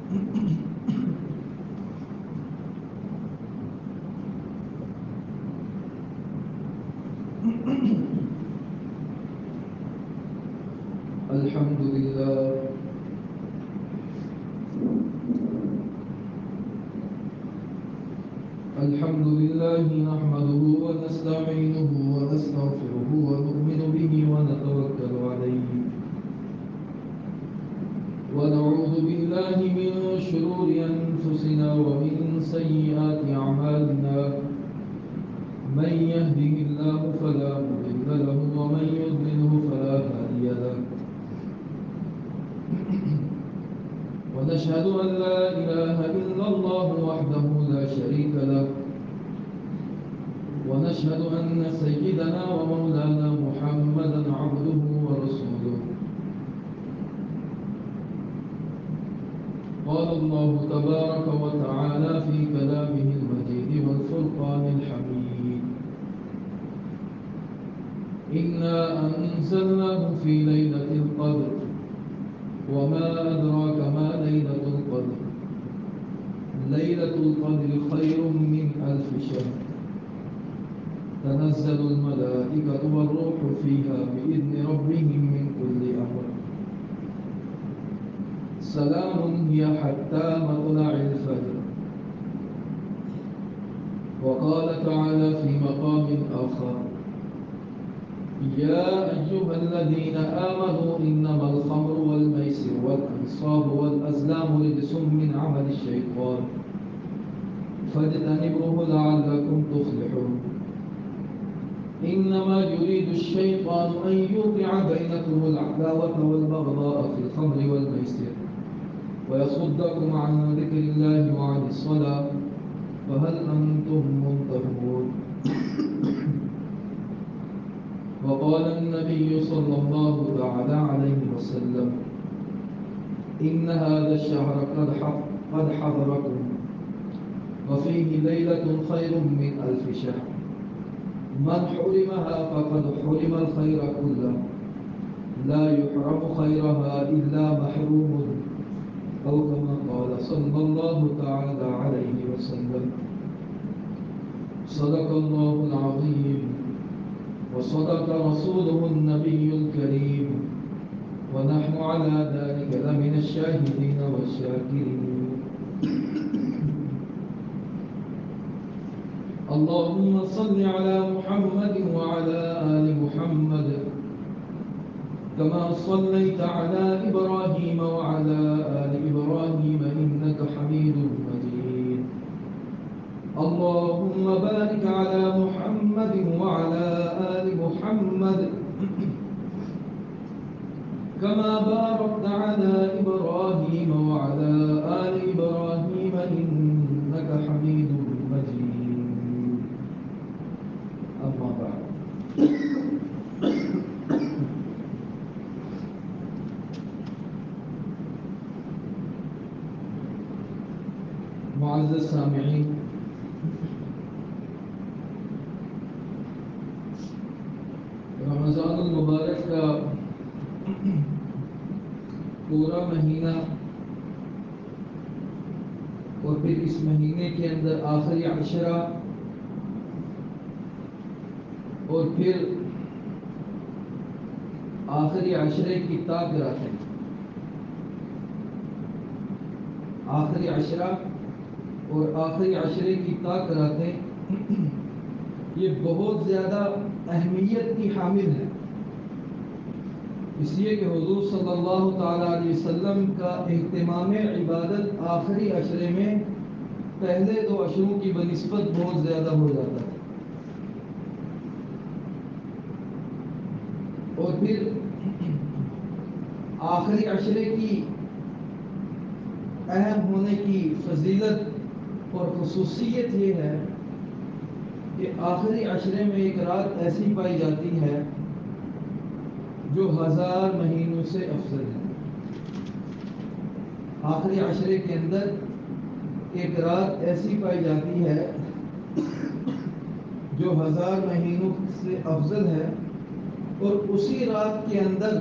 الحمد لله الحمد لله نحمده ونستعينه ونستغفره ونؤمن به ونتوكل عليه ونعوذ بالله من شرور أنفسنا ومن سيئات أعمالنا من يهده الله فلا مضل له ومن يضلله فلا هادي له ونشهد أن لا إله إلا الله وحده لا شريك له ونشهد أن سيدنا ومولانا محمدا عبده ورسوله قال الله تبارك وتعالى في كلامه المجيد والفرقان الحميد إنا أنزلناه في ليلة القدر وما أدراك ما ليلة القدر ليلة القدر خير من 1000 شهر تنزل الملائكة والروح فيها بإذن ربهم من كل أمر سلام هي حتى مطلع الفجر وقال تعالى في مقام آخر يا أيها الذين آمنوا إنما الخمر والميسر والأنصاب والأزلام رجس من عمل الشيطان فاجتنبوه لعلكم تفلحون إنما يريد الشيطان أن يوقع بينكم العداوة والبغضاء في الخمر والميسر ويصدكم عن ذكر الله وعن الصلاة فهل أنتم منتهون وقال النبي صلى الله تعالى عليه وسلم إن هذا الشهر قد حضركم وفيه ليلة خير من 1000 شهر من حرمها فقد حرم الخير كله لا يحرم خيرها إلا محروم أو كما قال صلى الله تعالى عليه وسلم صدق الله العظيم وصدق رسوله النبي الكريم ونحن على ذلك لمن الشاهدين والشاكرين اللهم صل على محمد وعلى آل محمد كما صليت على إبراهيم وعلى آل إبراهيم إنك حميد مجيد اللهم بارك على محمد وعلى آل محمد كما باركت على إبراهيم وعلى آل إبراهيم إنك حميد مجيد أما بعد معزز سامعین، رمضان المبارک کا پورا مہینہ اور پھر اس مہینے کے اندر آخری عشرہ اور پھر آخری عشرے کی تاک راتیں، آخری عشرہ اور آخری عشرے کی تاک راتیں یہ بہت زیادہ اہمیت کی حامل ہے، اس لیے کہ حضور صلی اللہ تعالیٰ علیہ وسلم کا اہتمام عبادت آخری عشرے میں پہلے 2 عشروں کی بنسبت بہت زیادہ ہو جاتا ہے، اور پھر آخری عشرے کی اہم ہونے کی فضیلت اور خصوصیت یہ ہے کہ آخری عشرے میں ایک رات ایسی پائی جاتی ہے جو 1000 مہینوں سے افضل ہے۔ آخری عشرے کے اندر ایک رات ایسی پائی جاتی ہے جو 1000 مہینوں سے افضل ہے، اور اسی رات کے اندر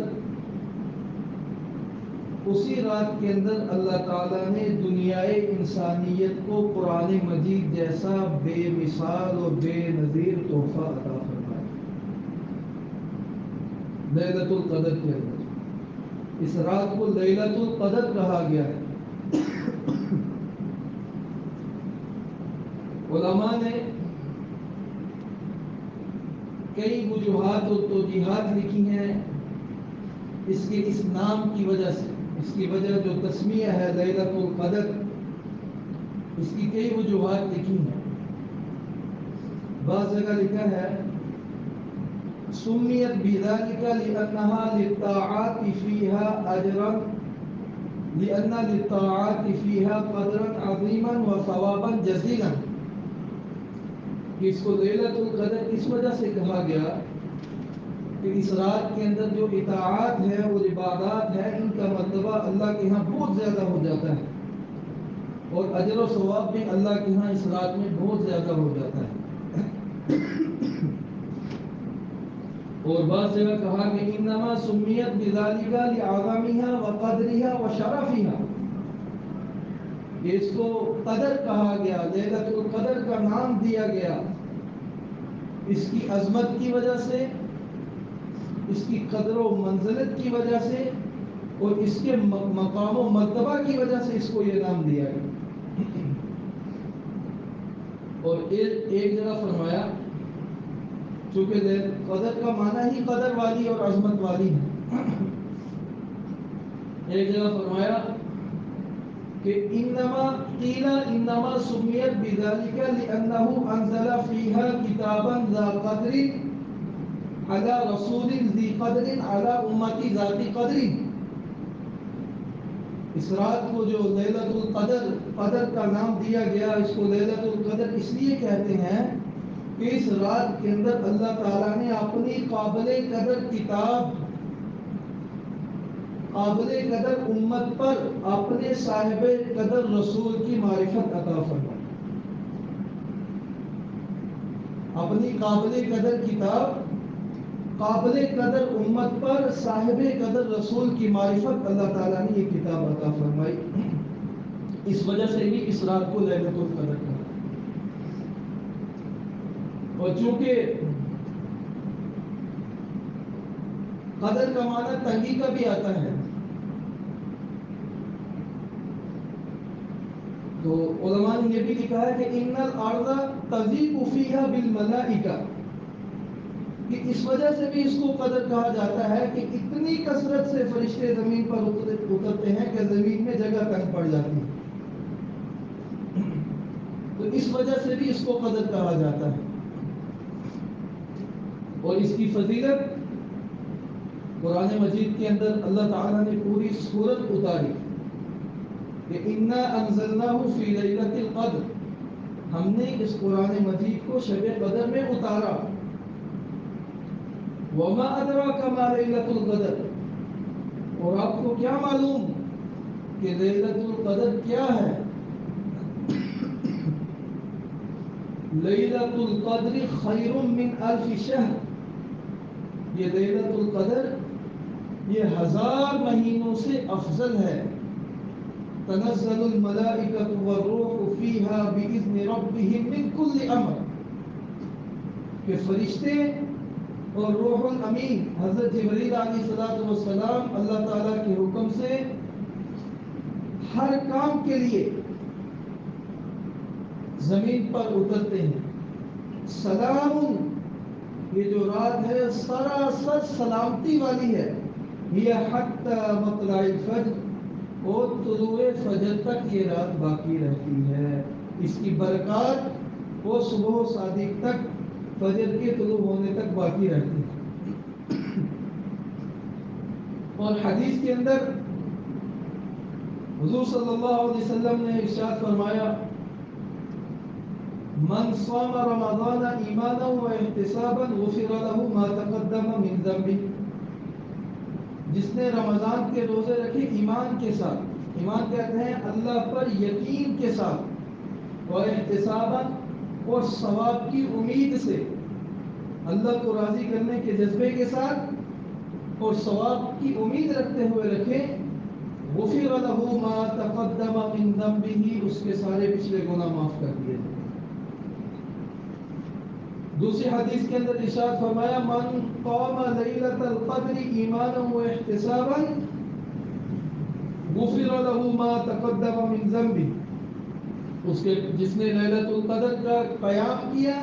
اسی رات کے اندر اللہ تعالیٰ نے دنیائے انسانیت کو قرآن مجید جیسا بے مثال اور بے نظیر تحفہ عطا فرمایا لیلۃ القدر کے اندر۔ اس رات کو لیلۃ القدر کہا گیا ہے۔ علماء نے کئی وجوہات اور توجیحات لکھی ہیں اس کے اس نام کی وجہ سے۔ اس کی وجہ جو تسمیہ ہے لیلۃ القدر، اس کی کئی وجوہات لکھی ہیں۔ بعض جگہ لکھا ہے سمیت بذلك لأنها للطاعات فيها أجرا لأن للطاعات فيها قدرا عظيما وثوابا جزيلا۔ اس کو لیلۃ القدر اس وجہ سے کہا گیا کہ اس رات کے اندر جو اطاعات ہے اور عبادات ہے ان کا مرتبہ اللہ کے ہاں بہت زیادہ ہو جاتا ہے، اور اجر و ثواب بھی اللہ کے ہاں اس رات میں بہت زیادہ ہو جاتا ہے۔ اور بعض جگہ کہا کہ انما سمیت بذالک لعظمها وقدرها وشرفها، اس کو قدر کہا گیا، لیلۃ القدر کا نام دیا گیا اس کی عظمت کی وجہ سے، اس کی قدر و منزلت کی وجہ سے، اور اس کے مقام و مرتبہ کی وجہ سے اس کو یہ نام دیا گیا۔ اور ایک جگہ فرمایا چونکہ قدر کا معنی ہی قدر والی اور عظمت والی ہے، ایک جگہ فرمایا کہ انما قیل انما سمیت بذلك لانه انزل فيها كتابا ذا قدر على رسول ذي قدر على امتی ذات قدر۔ اس رات کو جو لیلۃ القدر قدر کا نام دیا گیا، اس کو لیلۃ القدر اس لیے کہتے ہیں کہ اس رات کے اندر اللہ تعالیٰ نے اپنی قابل قدر کتاب، قابل قدر امت پر اپنے صاحب قدر رسول کی معرفت عطا فرمائی۔ اپنی قابل قدر کتاب، قابل قدر امت پر صاحب قدر رسول کی معرفت اللہ تعالیٰ نے یہ کتاب عطا فرمائی۔ اس وجہ سے ہی اس رات کو لیلۃ القدر کہا۔ اور چونکہ قدر کا معنی تنگی کا بھی آتا ہے، تو علماء نے یہ بھی لکھا ہے کہ ان الارض تضیق فیہا بالملائکہ، کہ اس وجہ سے بھی اس کو قدر کہا جاتا ہے کہ اتنی کثرت سے فرشتے زمین پر اترتے ہیں کہ زمین میں جگہ تنگ پڑ جاتی ہے، تو اس وجہ سے بھی اس کو قدر کہا جاتا ہے۔ اور اس کی فضیلت قرآن مجید کے اندر اللہ تعالیٰ نے پوری سورت اتاری کہ انا انزلناہ فی لیلۃ القدر، ہم نے اس قرآن مجید کو شب قدر میں اتارا۔ وما ادراک ما لیلۃ القدر، اور آپ کو کیا معلوم کہ لیلۃ القدر کیا ہے؟ لیلۃ القدر خیر من الف شہر، یہ لیلۃ القدر یہ 1000 مہینوں سے افضل ہے۔ تنزل الملائکۃ والروح فیہا باذن ربہم من کل امر، کہ فرشتے اور روح الامین حضرت جبریل علیہ السلام اللہ تعالیٰ کے حکم سے ہر کام کے لیے زمین پر اترتے ہیں۔ سلام، یہ جو رات ہے سراسر سلامتی والی ہے، یہ حتی مطلع الفجر، اور طلوع فجر تک یہ رات باقی رہتی ہے۔ اس کی برکات وہ صبح صادق تک، فجر کے طلوع ہونے تک باقی رہتی ہے۔ اور حدیث کے اندر حضور صلی اللہ علیہ وسلم نے ارشاد فرمایا من صام رمضان ایمانا و احتسابا غفر له ما تقدم من ذنبه، جس نے رمضان کے روزے رکھے ایمان کے ساتھ، ایمان کہتے ہیں اللہ پر یقین کے ساتھ، اور احتسابا اور ثواب کی امید سے، اللہ کو راضی کرنے کے جذبے کے ساتھ اور ثواب کی امید رکھتے ہوئے رکھے، غفر له ما تقدم من ذنبه، اس کے سارے پچھلے گناہ معاف کر دیے جائیں گے۔ دوسری حدیث کے اندر ارشاد فرمایا من قام لیلۃ القدر ایمانا واحتسابا غفر له ما تقدم من ذنبه، اس کے جس نے لیلۃ القدر کا قیام کیا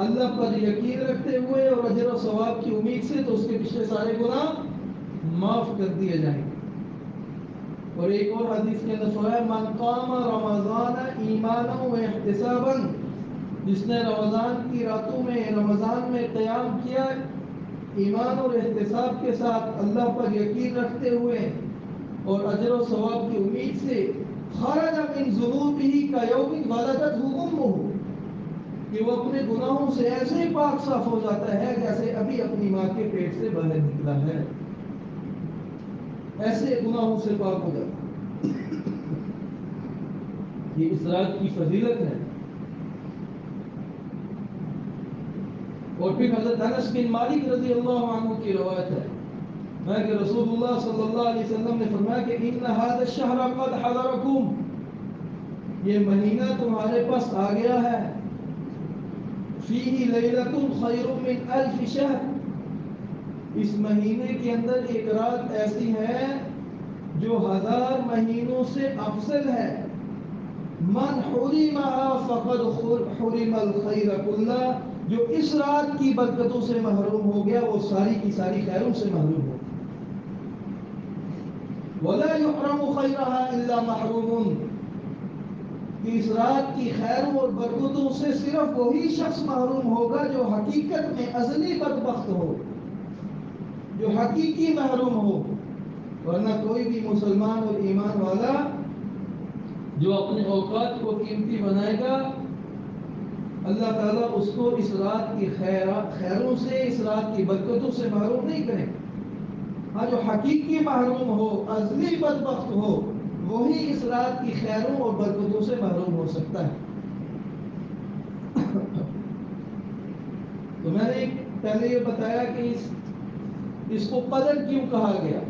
اللہ پر یقین رکھتے ہوئے اور اجر و ثواب کی امید سے، تو اس کے پچھلے سارے گناہ معاف کر دیے جائیں گے۔ اور ایک اور حدیث کے اندر فرمایا من قام رمضان ایمانا واحتسابا، جس نے رمضان کی راتوں میں رمضان میں قیام کیا ایمان اور احتساب کے ساتھ اللہ پر یقین رکھتے ہوئے اور اجر و ثواب کی امید سے، خرج من ذنوبہ کیوم ولدتہ امہ، کہ وہ اپنے گناہوں سے ایسے پاک صاف ہو جاتا ہے جیسے ابھی اپنی ماں کے پیٹ سے باہر نکلا ہے، ایسے گناہوں سے پاک ہو جاتا ہے۔ یہ اس رات کی فضیلت ہے۔ اور پھر حضرت انس بن مالک رضی اللہ عنہ کی روایت ہے کہ رسول اللہ صلی اللہ علیہ وسلم نے فرمایا کہ ان هذا الشهر قد حضرکم، یہ مہینہ تمہارے پاس آ گیا ہے، فیہ لیلۃ خیر من الف شہر، اس مہینے کے اندر ایک رات ایسی ہے جو 1000 مہینوں سے افضل ہے، من حرمها فقد حرم الخیر کلہ، جو اس رات کی برکتوں سے محروم ہو گیا وہ ساری کی ساری خیروں سے محروم ہو گیا۔ وَلَا يُحْرَمُ خَيْرَهَا إِلَّا مَحْرُومٌ، کہ اس رات کی خیروں اور برکتوں سے صرف وہی شخص محروم ہوگا جو حقیقت میں ازلی بدبخت ہو، جو حقیقی محروم ہو، ورنہ کوئی بھی مسلمان اور ایمان والا جو اپنے اوقات کو قیمتی بنائے گا اللہ تعالیٰ اس کو اس رات کی خیروں سے، اس رات کی برکتوں سے محروم نہیں کرے۔ ہاں جو حقیقی محروم ہو، ازلی بدبخت ہو، وہی اس رات کی خیروں اور برکتوں سے محروم ہو سکتا ہے۔ تو میں نے پہلے یہ بتایا کہ اس کو قدر کیوں کہا گیا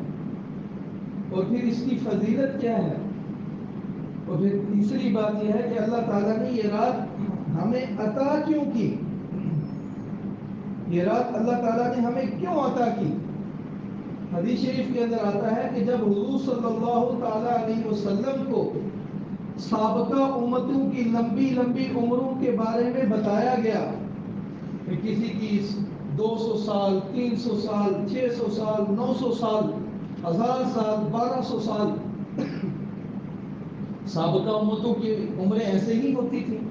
اور پھر اس کی فضیلت کیا ہے، اور پھر تیسری بات یہ ہے کہ اللہ تعالیٰ نے یہ رات ہمیں عطا کیوں کی، یہ رات اللہ تعالیٰ نے ہمیں کیوں عطا کی۔ حدیث شریف کے اندر آتا ہے کہ جب حضور صلی اللہ تعالیٰ علیہ وسلم کو سابقہ امتوں کی لمبی لمبی عمروں کے بارے میں بتایا گیا کہ کسی کی 200 سال، 300 سال، 600 سال، 900 سال، 1000 سال، 1200 سال، سابقہ امتوں کی عمریں ایسے ہی ہوتی تھیں،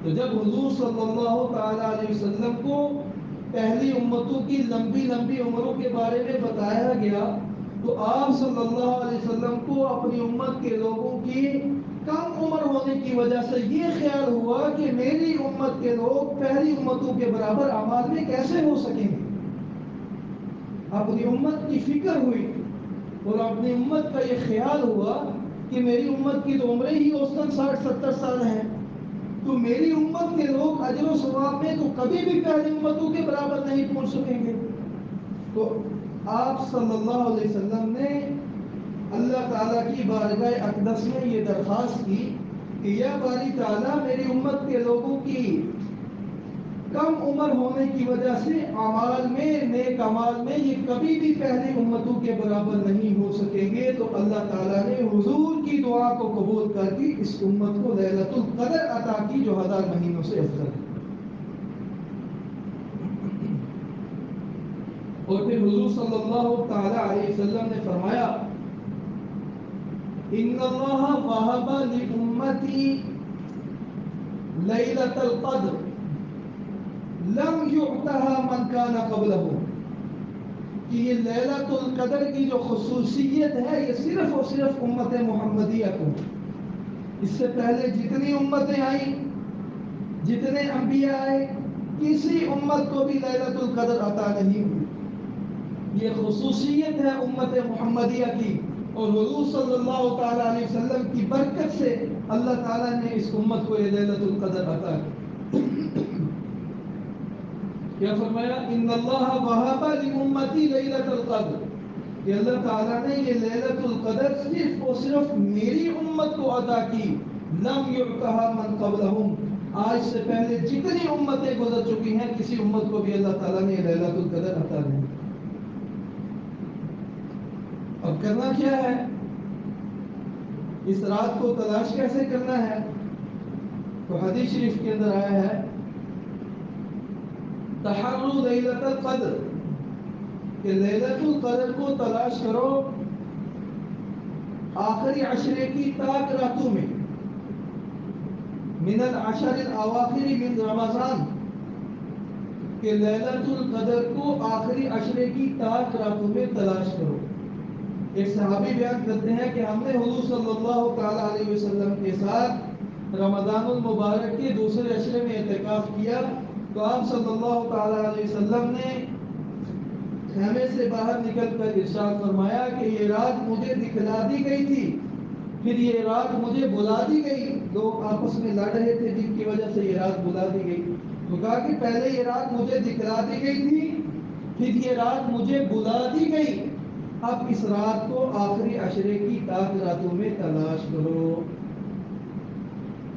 تو جب حضور صلی اللہ تعالیٰ علیہ وسلم کو پہلی امتوں کی لمبی لمبی عمروں کے بارے میں بتایا گیا تو آپ صلی اللہ علیہ وسلم کو اپنی امت کے لوگوں کی کم عمر ہونے کی وجہ سے یہ خیال ہوا کہ میری امت کے لوگ پہلی امتوں کے برابر اعمال میں کیسے ہو سکیں گے۔ اپنی امت کی فکر ہوئی اور اپنی امت کا یہ خیال ہوا کہ میری امت کی تو عمریں ہی اوسطاً 60-70 سال ہیں، تو میری امت کے لوگ اجر و ثواب میں تو کبھی بھی پہلی امتوں کے برابر نہیں پہنچ سکیں گے۔ تو آپ صلی اللہ علیہ وسلم نے اللہ تعالیٰ کی بارگاہ اقدس میں یہ درخواست کی کہ یا باری تعالیٰ میری امت کے لوگوں کی کم عمر ہونے کی وجہ سے اعمال میں، نیک اعمال میں یہ کبھی بھی پہلی امتوں کے برابر نہیں ہو سکیں گے، تو اللہ تعالیٰ نے حضور کی دعا کو قبول کر کے اس امت کو لیلۃ القدر عطا کی جو 1000 مہینوں سے افضل ہے۔ اور پھر حضور صلی اللہ تعالیٰ علیہ وسلم نے فرمایا ان اللہ وہب لامتی لیلۃ القدر لم یعطها من کان قبلہ، کہ یہ لیلۃ القدر کی جو خصوصیت ہے یہ صرف اور صرف امت محمدیہ کو، اس سے پہلے جتنی امتیں آئیں، جتنے انبیاء آئے، کسی امت کو بھی لیلۃ القدر عطا نہیں ہوئی۔ یہ خصوصیت ہے امت محمدیہ کی، اور حضور صلی اللہ تعالیٰ علیہ وسلم کی برکت سے اللہ تعالیٰ نے اس امت کو یہ لیلۃ القدر عطا کی۔ کیا فرمایا ان اللہ وہب لامتی لیلۃ القدر، کہ اللہ تعالیٰ نے یہ لیلۃ القدر صرف اور صرف میری امت کو عطا کی، لم یعطها من قبلہم، آج سے پہلے جتنی امتیں گزر چکی ہیں کسی امت کو بھی اللہ تعالیٰ نے یہ لیلۃ القدر عطا نہیں۔ اب کرنا کیا ہے؟ اس رات کو تلاش کیسے کرنا ہے؟ تو حدیث شریف کے اندر آیا ہے تحروا لیلۃ القدر، کہ لیلۃ القدر کو تلاش کرو آخری عشرے کی تاک راتوں میں، من العشر الاواخر من رمضان، کہ لیلۃ القدر کو آخری عشرے کی تاک راتوں میں تلاش کرو۔ ایک صحابی بیان کرتے ہیں کہ ہم نے حضور صلی اللہ تعالیٰ علیہ وسلم کے ساتھ رمضان المبارک کے دوسرے عشرے میں اعتکاف کیا، تو آپ صلی اللہ تعالیٰ علیہ وسلم نے خیمے سے باہر نکل کر ارشاد فرمایا کہ یہ رات مجھے دکھلا دی گئی تھی، پھر یہ رات مجھے بلا دی گئی۔ لوگ آپس میں لڑ رہے تھے جن کی وجہ سے یہ رات بلا دی گئی، تو کہا کہ پہلے یہ رات مجھے دکھلا دی گئی تھی، پھر یہ رات مجھے بلا دی گئی، اب اس رات کو آخری عشرے کی تاک راتوں میں تلاش کرو۔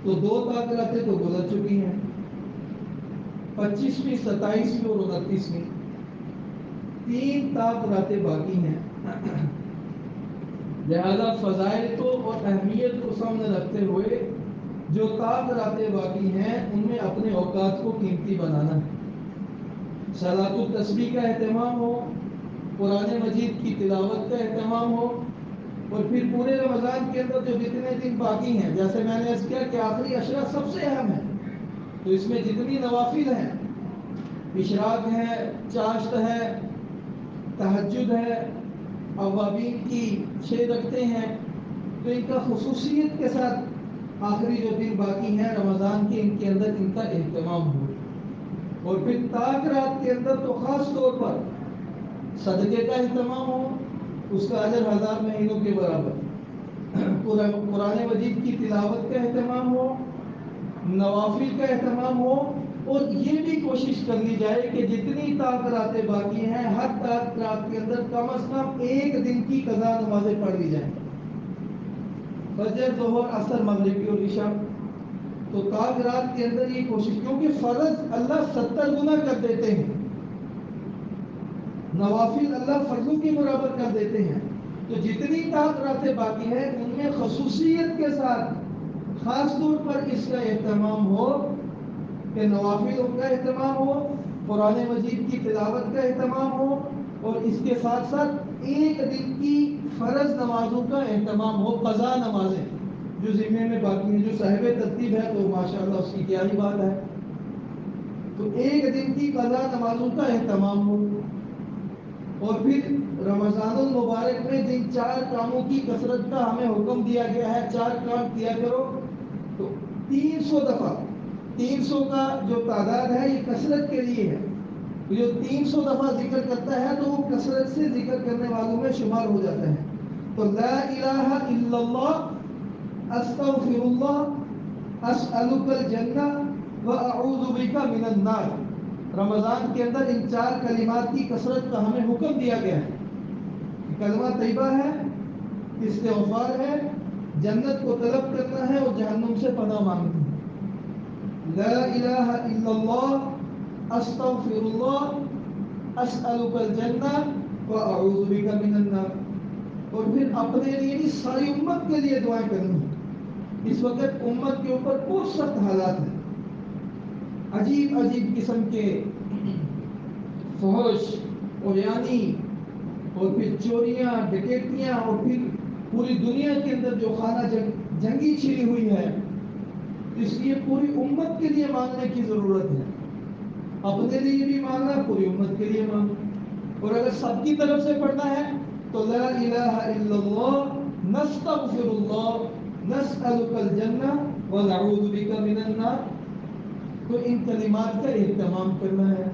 تو دو تاک راتیں تو گزر چکی ہیں، 25ویں، 27ویں اور 29ویں، 3 تاک راتیں باقی ہیں۔ لہذا فضائل کو اور اہمیت کو سامنے رکھتے ہوئے جو تاک راتیں باقی ہیں ان میں اپنے اوقات کو قیمتی بنانا ہے۔ صلاۃ التسبیح کا اہتمام ہو، قرآن مجید کی تلاوت کا اہتمام ہو، اور پھر پورے رمضان کے اندر جو جتنے دن باقی ہیں، جیسے میں نے عرض کیا کہ آخری عشرہ سب سے اہم ہے، تو اس میں جتنی نوافل ہیں، اشراق ہے، چاشت ہے، تہجد ہے، اوابین کی 6 رکعتیں ہیں، تو ان کا خصوصیت کے ساتھ آخری جو دن باقی ہیں رمضان کے، ان کے اندر ان کا اہتمام ہو۔ اور پھر تاک رات کے اندر تو خاص طور پر صدقے کا اہتمام ہو، اس کا اجر 1000 مہینوں کے برابر، قرآن مجید کی تلاوت کا اہتمام ہو، نوافل کا اہتمام ہو، اور یہ بھی کوشش کرنی جائے کہ جتنی تاک راتیں باقی ہیں ہر تاک رات کے اندر کم از کم 1 دن کی قضا نمازیں پڑھ لی جائیں، فجر، ظہر، عصر، مغرب اور عشاء۔ تو تاک رات کے اندر یہ کوشش، کیونکہ فرض اللہ 70 گنا کر دیتے ہیں، نوافل اللہ فرضوں کے برابر کر دیتے ہیں، تو جتنی تاک راتیں باقی ہیں ان میں خصوصیت کے ساتھ خاص طور پر اس کا اہتمام ہو کہ نوافلوں کا اہتمام ہو، قرآن مجید کی تلاوت کا اہتمام ہو، اور اس کے ساتھ ساتھ 1 دن کی فرض نمازوں کا اہتمام ہو، قضا نمازیں جو ذمے میں باقی ہیں، جو صاحب ترتیب ہے تو ماشاءاللہ اس کی کیا ہی بات ہے، تو 1 دن کی قضا نمازوں کا اہتمام ہو۔ اور پھر رمضان المبارک میں جن 4 کاموں کی کثرت کا ہمیں حکم دیا گیا ہے، 4 کام کیا کرو، تو 300 دفعہ، 300 کا جو تعداد ہے یہ کثرت کے لیے ہے، جو 300 دفعہ ذکر کرتا ہے تو وہ کثرت سے ذکر کرنے والوں میں شمار ہو جاتا ہے۔ تو لا الہ الا اللہ، استغفر اللہ، اسألک الجنہ واعوذ بک من النار، رمضان کے اندر ان 4 کلمات کی کثرت کا ہمیں حکم دیا گیا ہے۔ کلمہ طیبہ ہے، استغفار ہے، جنت کو طلب کرنا ہے اور جہنم سے پناہ مانگنا ہے۔ لا الہ الا اللہ، استغفر اللہ، اسألک الجنہ واعوذ بک من النار، اور پھر اپنے لیے بھی ساری امت کے لیے دعائیں کرنی ہے۔ اس وقت امت کے اوپر بہت سخت حالات ہیں، عجیب عجیب قسم کے فحش، عریانی، اور پھر چوریاں، ڈکیتیاں، اور پھر پوری دنیا کے اندر جو خانہ جنگی چھڑی ہوئی ہے، اس لیے پوری امت کے لیے مانگنے کی ضرورت ہے، اپنے لیے بھی مانگنا، پوری امت کے لیے مانگنا، اور اگر سب کی طرف سے پڑھنا ہے تو لا الہ الا اللہ، نستغفر اللہ، نسألک الجنہ ونعوذ بک من النار، تو ان کلمات کا اہتمام کرنا ہے۔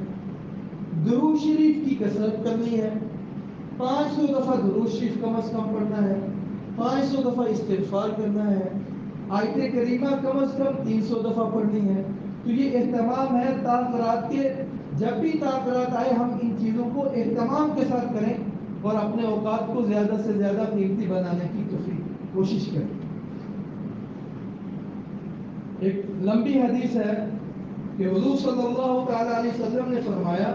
درود شریف کی کثرت کرنی ہے، 500 دفعہ درود شریف کم از کم پڑھنا ہے، 500 دفعہ استغفار کرنا ہے، آیت کریمہ کم از کم 300 دفعہ پڑھنی ہے۔ تو یہ اہتمام ہے تاک رات کے، جب بھی تاک رات آئے ہم ان چیزوں کو اہتمام کے ساتھ کریں، اور اپنے اوقات کو زیادہ سے زیادہ قیمتی بنانے کی کوشش کریں۔ ایک لمبی حدیث ہے کہ حضور صلی اللہ تعالیٰ علیہ وسلم نے فرمایا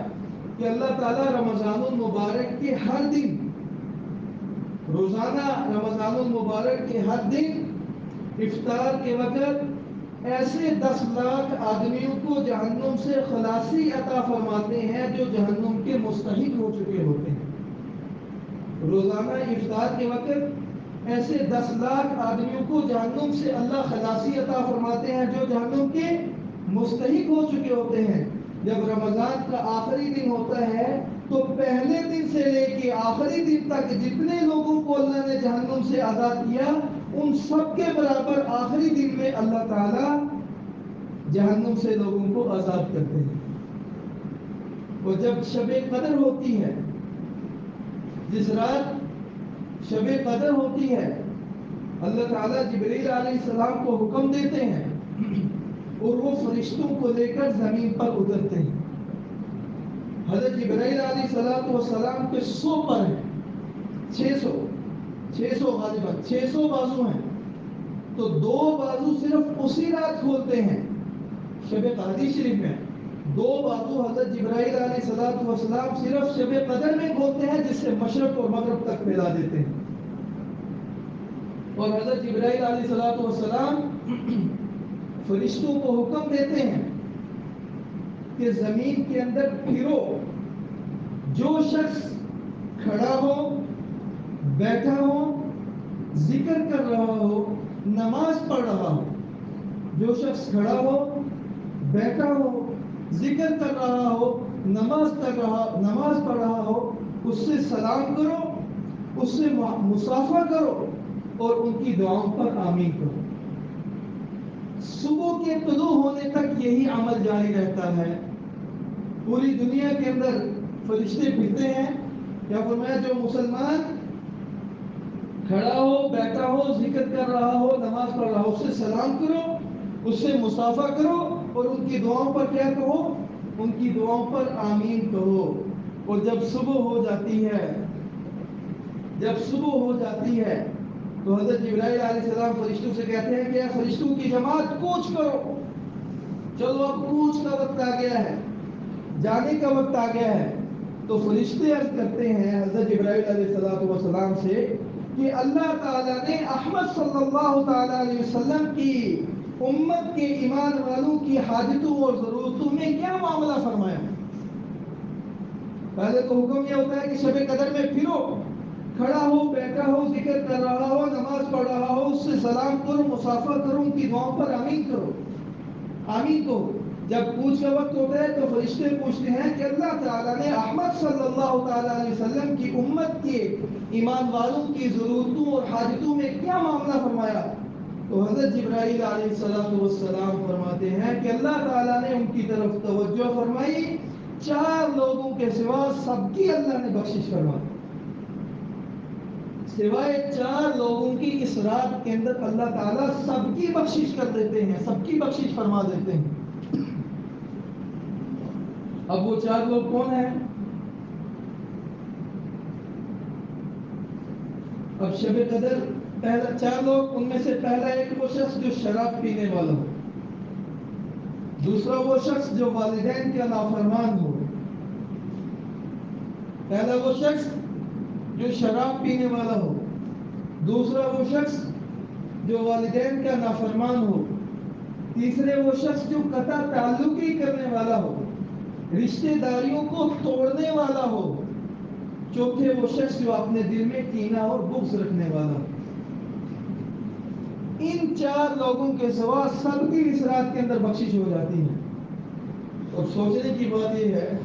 کہ اللہ تعالیٰ رمضان المبارک کے ہر دن، روزانہ رمضان المبارک کے ہر دن افطار کے وقت ایسے 10 لاکھ آدمیوں کو جہنم سے خلاصی عطا فرماتے ہیں جو جہنم کے مستحق ہو چکے ہوتے ہیں۔ روزانہ افطار کے وقت ایسے 10 لاکھ آدمیوں کو جہنم سے اللہ خلاصی عطا فرماتے ہیں جو جہنم کے مستحق ہو چکے ہوتے ہیں۔ جب رمضان کا آخری دن ہوتا ہے تو پہلے دن سے لے کے آخری دن تک جتنے لوگوں کو اللہ نے جہنم سے آزاد کیا، ان سب کے برابر آخری دن میں اللہ تعالیٰ جہنم سے لوگوں کو آزاد کرتے ہیں۔ اور جب شب قدر ہوتی ہے، جس رات شب قدر ہوتی ہے، اللہ تعالیٰ جبرائیل علیہ السلام کو حکم دیتے ہیں اور وہ فرشتوں کو لے کر زمین پر اترتے ہیں۔ حضرت جبرائیل علیہ السلام کے 100 پر ہیں، 600 غالباً 600 بازو ہیں، تو 2 بازو صرف اسی رات کھولتے ہیں۔ شب قدر شریف میں 2 بازو حضرت جبرائیل علیہ السلام صرف شب قدر میں کھولتے ہیں، جس سے مشرق اور مغرب تک پھیلا دیتے ہیں۔ اور حضرت جبرائیل علیہ السلام فرشتوں کو حکم دیتے ہیں کہ زمین کے اندر پھرو، جو شخص کھڑا ہو، بیٹھا ہو، ذکر کر رہا ہو، نماز پڑھ رہا ہو، جو شخص کھڑا ہو، بیٹھا ہو، ذکر کر رہا ہو، نماز پڑھ رہا ہو، اس سے سلام کرو، اس سے مصافحہ کرو اور ان کی دعاؤں پر آمین کرو۔ صبح کے طلوع ہونے تک یہی عمل جاری رہتا ہے۔ پوری دنیا کے اندر فرشتے پھرتے ہیں، کیا فرمایا؟ جو مسلمان کھڑا ہو، بیٹھا ہو، ذکر کر رہا ہو، نماز پڑھ رہا ہو، اس سے سلام کرو، اس سے مصافحہ کرو اور ان کی دعاؤں پر کیا کہو؟ ان کی دعاؤں پر آمین کہو۔ اور جب صبح ہو جاتی ہے تو حضرت جبرائیل علیہ السلام فرشتوں سے کہتے ہیں کہ فرشتوں کی جماعت کوچ کرو، چلو اب کوچ کا وقت آ گیا ہے، جانے کا وقت آ گیا ہے۔ تو فرشتے عرض کرتے ہیں حضرت جبرائیل علیہ السلام سے کہ اللہ تعالیٰ نے احمد صلی اللہ تعالیٰ علیہ وسلم کی امت کے ایمان والوں کی حاجتوں اور ضرورتوں میں کیا معاملہ فرمایا؟ پہلے تو حکم یہ ہوتا ہے کہ شب قدر میں پھرو، کھڑا ہو، بیٹھا ہو، ذکر کر رہا ہو، نماز پڑھ رہا ہو، اس سے سلام کرو، مصافحہ کرو، ان کی دعاؤں پر آمین کرو، آمین کو۔ جب کوچ کا وقت ہوتا ہے تو فرشتے پوچھتے ہیں کہ اللہ تعالیٰ نے احمد صلی اللہ تعالیٰ علیہ وسلم کی امت کے ایمان والوں کی ضرورتوں اور حاجتوں میں کیا معاملہ فرمایا؟ تو حضرت جبرائیل علیہ السلام فرماتے ہیں کہ اللہ تعالیٰ نے ان کی طرف توجہ فرمائی، 4 لوگوں کے سوا سب کی اللہ نے بخشش فرمائی، سوائے 4 لوگوں کی اس رات کے اندر اللہ تعالیٰ سب کی بخشش کر دیتے ہیں، سب کی بخشش فرما دیتے ہیں۔ اب وہ 4 لوگ کون ہیں؟ اب شب قدر پہلا 4 لوگ، ان میں سے پہلا ایک وہ شخص جو شراب پینے والا ہو، دوسرا وہ شخص جو والدین کا نافرمان ہو، پہلا وہ شخص جو شراب پینے والا ہو، دوسرا وہ شخص جو والدین کا نافرمان ہو، تیسرے وہ شخص جو قطع تعلقی کرنے والا ہو، رشتہ داریوں کو توڑنے والا ہو، چوتھے وہ شخص جو اپنے دل میں کینہ اور بغض رکھنے والا ہو۔ ان 4 لوگوں کے سوا سب کی اس رات کے اندر بخشش ہو جاتی ہے۔ اور سوچنے کی بات یہ ہے،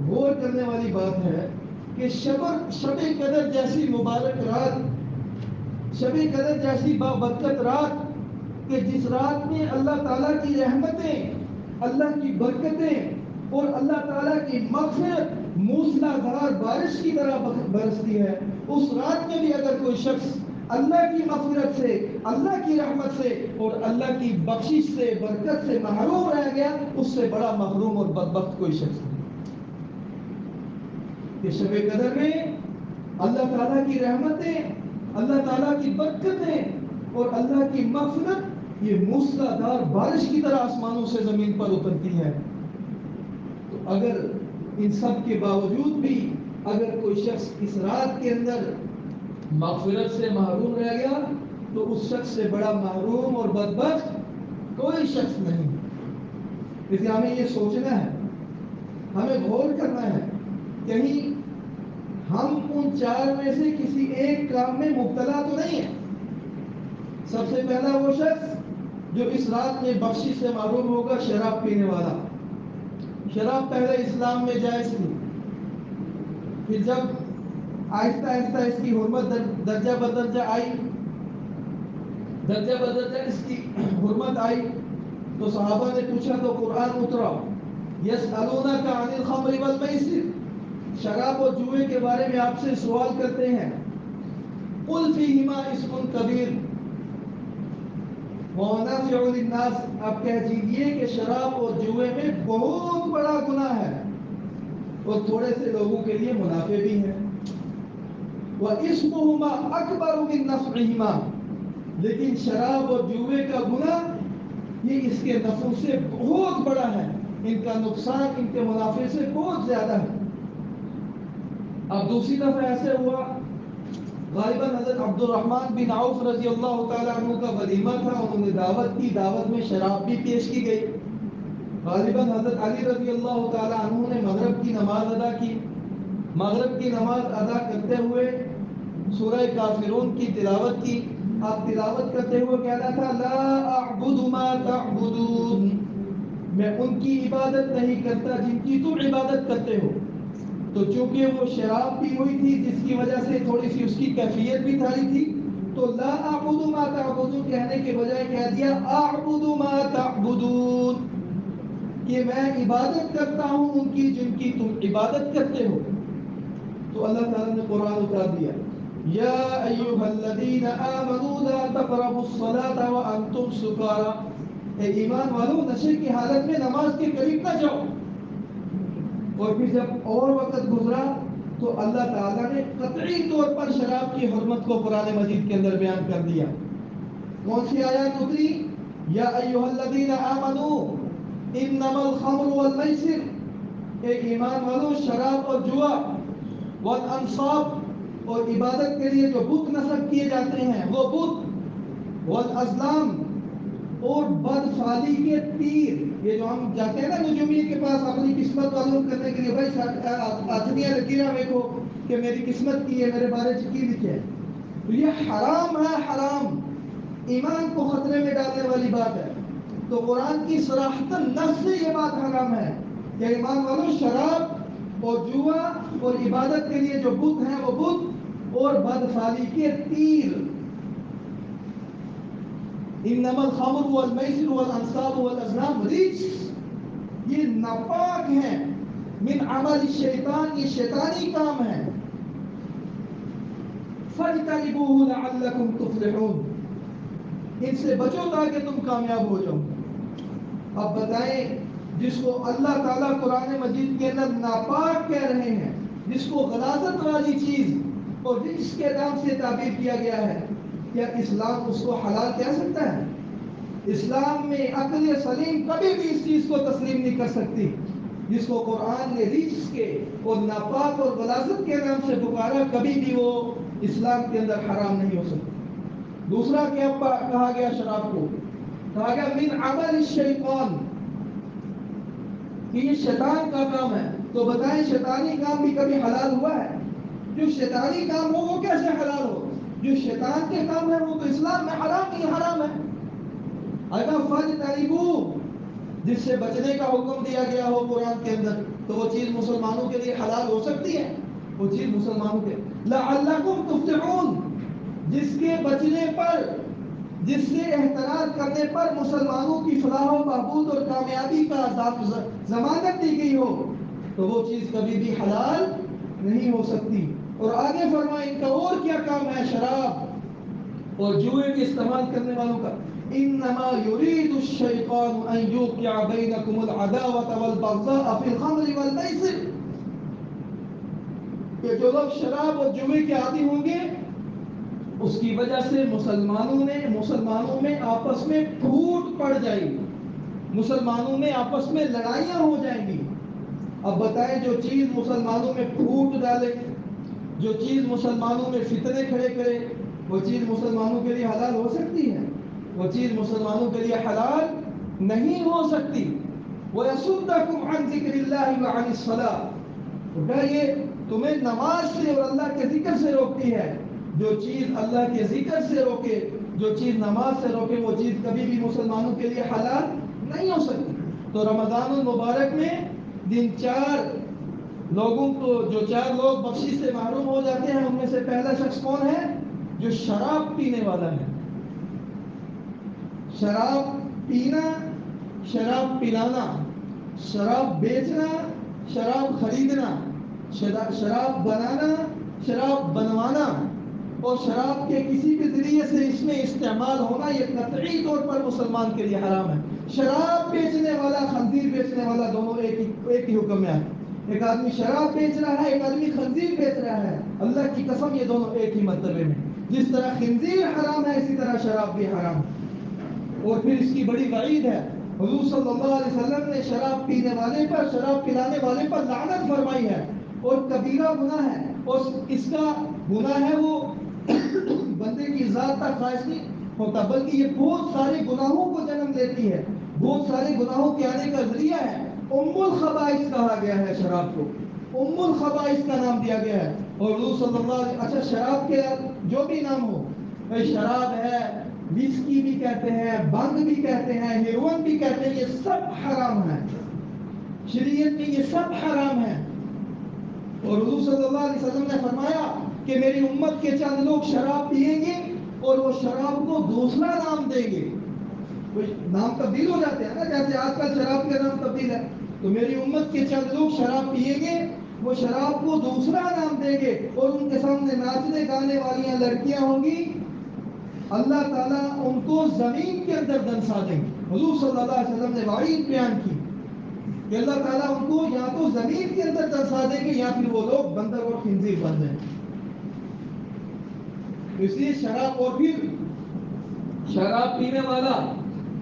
غور کرنے والی بات ہے کہ شب قدر جیسی مبارک رات، شب قدر جیسی بابرکت رات، کہ جس رات میں اللہ تعالیٰ کی رحمتیں، اللہ کی برکتیں اور اللہ تعالیٰ کی مغفرت موسلا دھار بارش کی طرح برستی ہے، اس رات میں بھی اگر کوئی شخص اللہ کی مغفرت سے، اللہ کی رحمت سے اور اللہ کی بخشش سے، برکت سے محروم رہ گیا، اس سے بڑا محروم اور بدبخت کوئی شخص نہیں۔ کہ شب قدر میں اللہ تعالیٰ کی رحمتیں، اللہ تعالیٰ کی برکتیں اور اللہ کی مغفرت یہ موسلادھار بارش کی طرح آسمانوں سے زمین پر اترتی ہے۔ تو اگر ان سب کے باوجود بھی اگر کوئی شخص اس رات کے اندر مغفرت سے محروم رہ گیا تو اس شخص سے بڑا محروم اور بدبخت کوئی شخص نہیں۔ اس لیے ہمیں یہ سوچنا ہے، ہمیں غور کرنا ہے، کہیں ہم ان چار میں سے کسی ایک کام میں مبتلا تو نہیں ہے۔ سب سے پہلا وہ شخص جو اس رات میں بخشش سے محروم ہوگا، شراب پینے والا۔ شراب پہلے اسلام میں جائز تھی، پھر جب آہستہ آہستہ اس کی حرمت درجہ بدرجہ آئی، درجہ بدرجہ اس کی حرمت آئی تو صحابہ نے پوچھا تو قرآن اترا، یسألونک عن الخمر والمیسر، شراب اور جوئے کے بارے میں آپ سے سوال کرتے ہیں، قل فیہما اسم کبیر ومنافع للناس، آپ کہہ دیجئے کہ شراب اور جوئے میں بہت بڑا گناہ ہے اور تھوڑے سے لوگوں کے لیے منافع بھی ہے، وَإِسْمُهُمَا أَكْبَرُ مِن نَّفْعِهِمَا، لیکن شراب اور جوئے کا گناہ یہ اس کے نفع سے بہت بڑا ہے، ان کا نقصان ان کے منافع سے بہت زیادہ ہے۔ اب دوسری دفعہ ایسے ہوا، غالباً حضرت عبد الرحمن بن عوف رضی اللہ تعالیٰ عنہ کا ولیمہ تھا، انہوں نے دعوت کی، دعوت میں شراب بھی پیش کی گئی۔ غالباً حضرت علی رضی اللہ تعالیٰ عنہ نے مغرب کی نماز ادا کی، مغرب کی نماز ادا کرتے ہوئے سورہ کافرون کی تلاوت کی۔ آپ تلاوت کرتے ہوئے کہنا تھا، لا اعبد ما تعبدون، میں ان کی عبادت نہیں کرتا جن کی تم عبادت کرتے ہو۔ تو چونکہ وہ شراب پی ہوئی تھی جس کی وجہ سے تھوڑی سی اس کی کیفیت بھی تاری تھی، تو لا اعبد ما تعبدون کہنے کے بجائے کہہ دیا اعبد ما تعبدون، کہ میں عبادت کرتا ہوں ان کی جن کی تم عبادت کرتے ہو۔ تو اللہ تعالیٰ نے قرآن اتار دیا، یا ایھا الذین آمنوا لا تقربوا الصلاة وانتم سکارى، اے ایمان والو نشے کی حالت میں نماز کے قریب نہ جاؤ۔ اور پھر جب اور وقت گزرا تو اللہ تعالیٰ نے قطعی طور پر شراب کی حرمت کو قرآن مجید کے اندر بیان کر دیا۔ کون سی آیات اتری؟ یا ایھا الذین آمنوا انما الخمر والمیسر، اے ایمان والو شراب اور جوا، والانصاب اور عبادت کے لیے جو بت نصب کیے جاتے ہیں وہ بت، والازلام اور بدفعلی کے تیر، یہ جو ہم جاتے ہیں نا نجومی کے پاس اپنی قسمت معلوم کرنے کے لیے، بھائی آدمیاں لکیرہ دیکھو کہ میری قسمت کی ہے، میرے بارے کی لکھے ہے، تو یہ حرام ہے، حرام، ایمان کو خطرے میں ڈالنے والی بات ہے۔ تو قرآن کی صراحتاً نص سے یہ بات حرام ہے کہ ایمان والو شراب اور جوا اور عبادت کے لیے جو بت ہیں وہ بت اور بدفعلی کے تیر، انما الخمر والمیسر والانصاب والازلام رجس، یہ ناپاک ہیں، من عمل الشیطان، یہ شیطانی کام ہے، فاجتنبوہ لعلکم تفلحون، ان سے بچو تاکہ تم کامیاب ہو جاؤ۔ اب بتائیں، جس کو اللہ تعالیٰ قرآن مجید کے اندر ناپاک کہہ رہے ہیں، جس کو غلاظت والی چیز اور رجس کے نام سے تعبیر کیا گیا ہے، کیا اسلام اس کو حلال کہہ سکتا ہے؟ اسلام میں عقل سلیم کبھی بھی اس چیز کو تسلیم نہیں کر سکتی۔ جس کو قرآن نے رجس کے اور ناپاک اور غلاظت کے نام سے پکارا، کبھی بھی وہ اسلام کے اندر حرام نہیں ہو سکتی۔ دوسرا کیا کہا گیا شراب کو؟ کہا گیا من عمل الشیطان، کہ یہ شیطان کا کام ہے۔ تو بتائیں شیطانی کام بھی کبھی حلال ہوا ہے؟ جو شیطانی کام ہو وہ کیسے حلال ہو؟ جو شیطان کے کام ہے وہ تو اسلام میں حرام ہی حرام ہے۔ اگر فاجتنبوہ، جس سے بچنے کا حکم دیا گیا ہو قرآن کے اندر، تو وہ چیز مسلمانوں کے لیے حلال ہو سکتی ہے؟ وہ چیز مسلمانوں کے لعلکم تفلحون، جس کے بچنے پر، جس سے احتراز کرنے پر مسلمانوں کی فلاح و بہبود اور کامیابی کا ضمانت دی گئی ہو، تو وہ چیز کبھی بھی حلال نہیں ہو سکتی۔ اور آگے فرمائیں ان کا اور کیا کام ہے شراب اور جوئے کے استعمال کرنے والوں کا؟ انما یرید الشیطان ان یوقع بینکم العداوۃ والبغضاء فی الخمر والمیسر، کہ جو لوگ شراب اور جوئے کے عادی ہوں گے اس کی وجہ سے مسلمانوں میں آپس میں پھوٹ پڑ جائے گی، مسلمانوں میں آپس میں لڑائیاں ہو جائیں گی۔ اب بتائیں جو چیز مسلمانوں میں پھوٹ ڈالے، جو چیز مسلمانوں میں فتنے کھڑے کرے، وہ چیز مسلمانوں کے لیے حلال ہو سکتی ہے؟ وہ چیز مسلمانوں کے لیے حلال نہیں ہو سکتی۔ وَيَصُدَّكُمْ عَنْ ذِكْرِ اللَّهِ وَعَنِ الصَّلَاةِ، کیا یہ تمہیں نماز سے اور اللہ کے ذکر سے روکتی ہے؟ جو چیز اللہ کے ذکر سے روکے، جو چیز نماز سے روکے، وہ چیز کبھی بھی مسلمانوں کے لیے حلال نہیں ہو سکتی۔ تو رمضان المبارک میں جن چار لوگ بخشش سے محروم ہو جاتے ہیں، ان میں سے پہلا شخص کون ہے؟ جو شراب پینے والا ہے۔ شراب پینا، شراب پلانا، شراب بیچنا، شراب خریدنا، شراب بنانا، شراب بنوانا اور شراب کے کسی بھی ذریعے سے اس میں استعمال ہونا، یہ قطعی طور پر مسلمان کے لیے حرام ہے۔ شراب بیچنے والا، خنزیر بیچنے والا، دونوں ایک ہی حکم میں ہے۔ ایک آدمی شراب بیچ رہا ہے، ایک آدمی خنزیر بیچ رہا ہے، اللہ کی قسم یہ دونوں ایک ہی مرتبے میں۔ جس طرح خنزیر حرام ہے اسی طرح شراب بھی حرام ہے۔ اور پھر اس کی بڑی وعید ہے، حضور صلی اللہ علیہ وسلم نے شراب پینے والے پر، شراب پلانے والے پر لعنت فرمائی ہے، اور کبیرہ گناہ ہے، اور اس کا گناہ ہے وہ بندے کی ذات تک خاص نہیں ہوتا، بلکہ یہ بہت سارے گناہوں کو جنم دیتی ہے، بہت سارے گناہوں کے آنے کا ذریعہ ہے۔ ام الخبائث کہا گیا ہے شراب کو، ام الخبائث کا نام دیا گیا ہے۔ اور حضور صلی اللہ علیہ وسلم، اچھا شراب کے جو بھی نام ہو، شراب ہے، وسکی بھی کہتے ہیں، بھنگ بھی کہتے ہیں، ہیروئن بھی کہتے ہیں، یہ سب حرام ہے، شریعت میں یہ سب حرام ہے۔ اور حضور صلی اللہ علیہ وسلم نے فرمایا کہ میری امت کے چند لوگ شراب پیئیں گے اور وہ شراب کو دوسرا نام دیں گے۔ نام تبدیل ہو جاتے ہیں نا، جیسے آج کل شراب کا نام تبدیل ہے، تو میری امت کے چند لوگ شراب پیئیں گے، وہ شراب کو دوسرا نام دیں گے، اور ان کے سامنے ناچنے گانے والیاں لڑکیاں ہوں گی، اللہ تعالیٰ ان کو زمین کے اندر دنسا دیں گے۔ حضور صلی اللہ علیہ وسلم نے وعید بیان کی کہ اللہ تعالیٰ ان کو یا تو زمین کے اندر دنسا دیں گے یا پھر وہ لوگ بندر اور خنزیر بن جائیں گے۔ اس لیے شراب، اور پھر شراب پینے والا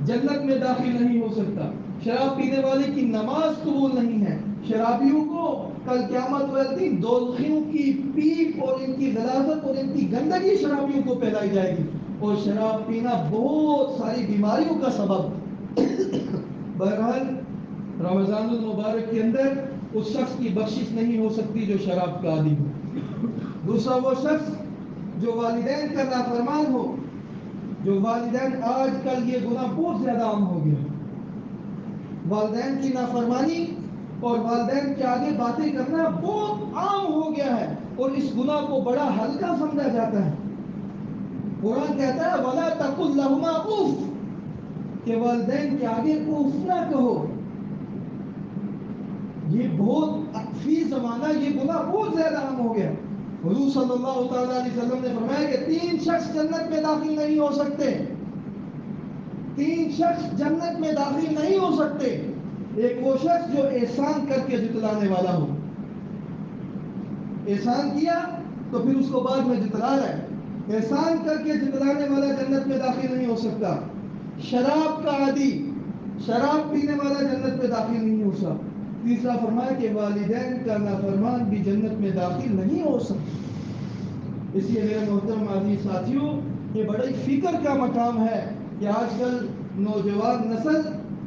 جنت میں داخل نہیں ہو سکتا، شراب پینے والے کی نماز قبول نہیں ہے۔ شرابیوں کو کل قیامت والے دن دوزخیوں کی پیپ اور ان کی غلاظت اور ان کی گندگی شرابیوں کو پھیلائی جائے گی، اور شراب پینا بہت ساری بیماریوں کا سبب۔ بہرحال رمضان المبارک کے اندر اس شخص کی بخشش نہیں ہو سکتی جو شراب کا عادی ہو۔ دوسرا وہ شخص جو والدین کا نافرمان ہو، جو والدین، آج کل یہ گناہ بہت زیادہ عام ہو گیا، والدین کی نافرمانی اور والدین کے آگے باتیں کرنا بہت عام ہو گیا ہے، اور اس گناہ کو بڑا ہلکا سمجھا جاتا ہے۔ قرآن کہتا ہے وَلَا تَقُلْ لَهُمَا اُفْ، کہ والدین کے آگے اف نہ کہو۔ یہ بہت فی زمانہ یہ گناہ بہت زیادہ عام ہو گیا۔ حضور صلی اللہ تعالیٰ علیہ وسلم نے فرمایا کہ 3 شخص جنت میں داخل نہیں ہو سکتے، 3 شخص جنت میں داخل نہیں ہو سکتے۔ ایک وہ شخص جو احسان کر کے جتلانے والا ہو، احسان کیا تو پھر اس کو بعد میں جتلا رہا ہے، احسان کر کے جتلانے والا جنت میں داخل نہیں ہو سکتا۔ شراب کا عادی، شراب پینے والا جنت میں داخل نہیں ہو سکتا۔ تیسرا فرمایا کہ والدین کا نافرمان بھی جنت میں داخل نہیں ہو سکتا۔ اس لیے میرے محترم عزیز ساتھیوں، یہ بڑی فکر کا مقام ہے کہ آج کل نوجوان نسل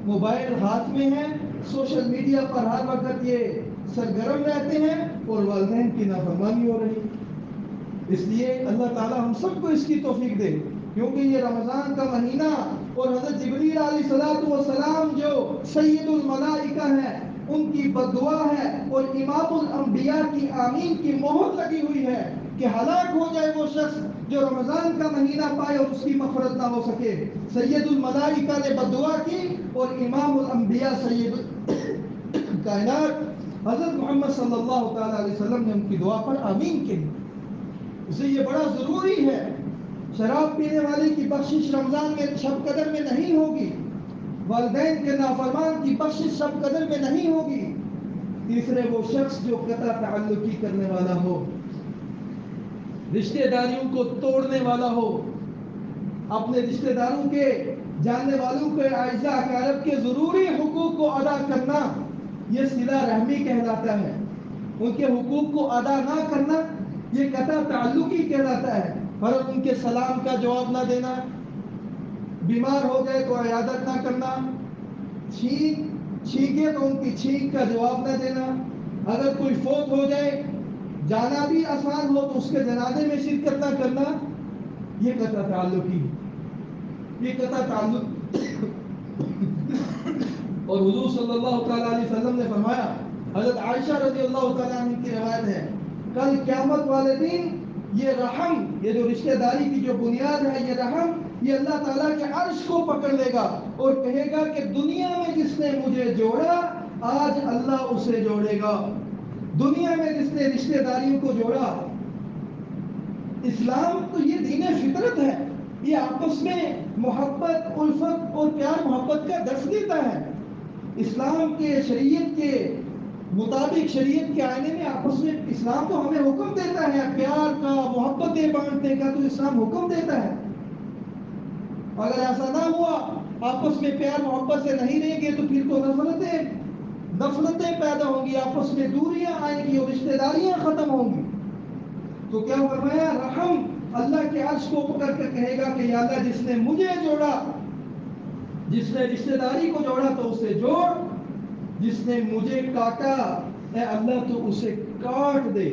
موبائل ہاتھ میں ہے، سوشل میڈیا پر ہر وقت یہ سرگرم رہتے ہیں اور والدین کی نافرمانی ہو رہی ہے۔ اس لیے اللہ تعالیٰ ہم سب کو اس کی توفیق دے، کیونکہ یہ رمضان کا مہینہ اور حضرت جبریل علیہ السلام جو سید الملائکہ ہیں ان کی بددعا ہے، اور امام الانبیاء کی آمین کی مہر لگی ہوئی ہے کہ ہلاک ہو جائے وہ شخص جو رمضان کا مہینہ پائے اور اس کی مغفرت نہ ہو سکے۔ سید الملائکہ نے بددعا کی اور امام الانبیاء سید کائنات حضرت محمد صلی اللہ تعالیٰ علیہ وسلم نے ان کی دعا پر آمین کی۔ اس لیے یہ بڑا ضروری ہے، شراب پینے والے کی بخشش رمضان میں شب قدر میں نہیں ہوگی، والدین کے نافرمان کی بخشش شب قدر میں نہیں ہوگی۔ تیسرے وہ شخص جو قطع تعلقی کرنے والا ہو، رشتہ داریوں کو توڑنے والا ہو، اپنے رشتہ داروں کے جاننے والوں کے اعزاء اقارب کے ضروری حقوق کو ادا کرنا یہ صلہ رحمی کہلاتا ہے. ان کے حقوق کو ادا نہ کرنا یہ قطع تعلقی کہلاتا ہے. اور ان کے سلام کا جواب نہ دینا، بیمار ہو گئے تو عیادت نہ کرنا، چھینکے تو ان کی چھینک کا جواب نہ دینا، اگر کوئی فوت ہو جائے جانا بھی آسان ہو تو اس کے جنازے میں شرکت نہ کرنا، یہ قطع تعلقی، یہ قطع تعلق. اور حضور صلی اللہ تعالیٰ علیہ وسلم نے فرمایا، حضرت عائشہ رضی اللہ تعالیٰ عنہ کی روایت ہے، کل قیامت والے دن یہ رحم، یہ جو رشتہ داری کی جو بنیاد ہے، یہ رحم، یہ اللہ تعالیٰ کے عرش کو پکڑ لے گا اور کہے گا کہ دنیا میں جس نے مجھے جوڑا آج اللہ اسے جوڑے گا. دنیا میں جس نے رشتہ داریوں کو جوڑا، اسلام تو یہ دین فطرت ہے، یہ آپس میں محبت، الفت اور پیار محبت کا درس دیتا ہے. اسلام کے شریعت کے مطابق، شریعت کے آئینے میں آپس میں اسلام تو ہمیں حکم دیتا ہے پیار کا، محبتیں بانٹنے کا، تو اسلام حکم دیتا ہے. اگر ایسا نہ ہوا، آپس میں پیار محبت سے نہیں رہیں گے تو پھر تو نفرتیں پیدا ہوں گی، آپس میں دوریاں آئیں گی اور رشتہ داریاں ختم ہوں گی. تو کیا فرمایا؟ رحم اللہ کے عرش کو پکڑ کر کہے گا کہ یا اللہ جس نے مجھے جوڑا، جس نے رشتہ داری کو جوڑا تو اسے جوڑ، جس نے مجھے کاٹا اے اللہ تو اسے کاٹ دے.